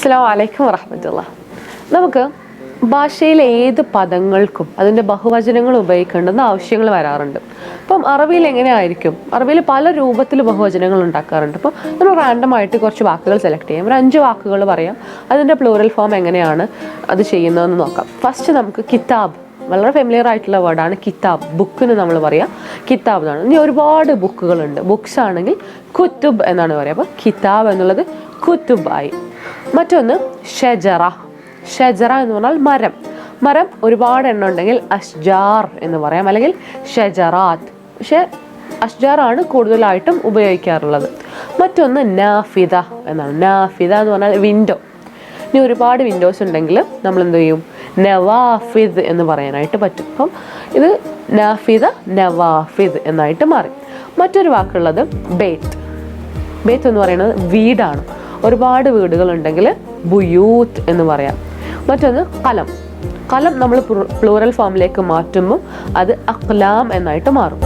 അസ്സലാമു അലൈക്കും വറഹ്മത്തുള്ളാഹി. നമുക്ക് ഭാഷയിലെ ഏത് പദങ്ങൾക്കും അതിൻ്റെ ബഹുവചനങ്ങൾ ഉപയോഗിക്കേണ്ടുന്ന ആവശ്യങ്ങൾ വരാറുണ്ട്. അപ്പം അറബിയിൽ എങ്ങനെയായിരിക്കും, അറബിയിൽ പല രൂപത്തിൽ ബഹുവചനങ്ങൾ ഉണ്ടാക്കാറുണ്ട്. അപ്പോൾ നമ്മൾ റാൻഡമായിട്ട് കുറച്ച് വാക്കുകൾ സെലക്ട് ചെയ്യാം. ഒരു 5 വാക്കുകൾ പറയാം, അതിൻ്റെ പ്ലൂറൽ ഫോം എങ്ങനെയാണ് അത് ചെയ്യുന്നതെന്ന് നോക്കാം. ഫസ്റ്റ് നമുക്ക് കിതാബ്, വളരെ ഫെമിലിയർ ആയിട്ടുള്ള വേർഡാണ് കിതാബ്. ബുക്കിന് നമ്മൾ പറയാം കിതാബ് എന്നാണ്. ഇനി ഒരുപാട് ബുക്കുകളുണ്ട്. ബുക്സ് ആണെങ്കിൽ കുത്തുബ് എന്നാണ് പറയുക. അപ്പോൾ കിതാബ് എന്നുള്ളത് കുത്തുബായി. മറ്റൊന്ന് ഷജറ. ഷജറ എന്ന് പറഞ്ഞാൽ മരം. മരം ഒരുപാട് എണ്ണം ഉണ്ടെങ്കിൽ അഷ്ജാർ എന്ന് പറയാം, അല്ലെങ്കിൽ ഷജറാത്ത്. പക്ഷേ അഷ്ജാറാണ് കൂടുതലായിട്ടും ഉപയോഗിക്കാറുള്ളത്. മറ്റൊന്ന് നാഫിദ എന്നാണ്. നാഫിദ എന്ന് പറഞ്ഞാൽ വിൻഡോ. ഇനി ഒരുപാട് വിൻഡോസ് ഉണ്ടെങ്കിൽ നമ്മൾ എന്ത് ചെയ്യും, നവാഫിദ് എന്ന് പറയാനായിട്ട് പറ്റും. അപ്പം ഇത് നാഫിദ നവാഫിദ് എന്നായിട്ട് മാറി. മറ്റൊരു വാക്കുള്ളത് ബേത്ത്. ബേത്ത് എന്ന് പറയുന്നത് വീടാണ്. ഒരുപാട് വീടുകളുണ്ടെങ്കിൽ ബുയൂത്ത് എന്ന് പറയാം. മറ്റൊന്ന് കലം. കലം നമ്മൾ പ്ലൂറൽ ഫോമിലേക്ക് മാറ്റുമ്പോൾ അത് അഖ്ലാം എന്നായിട്ട് മാറും.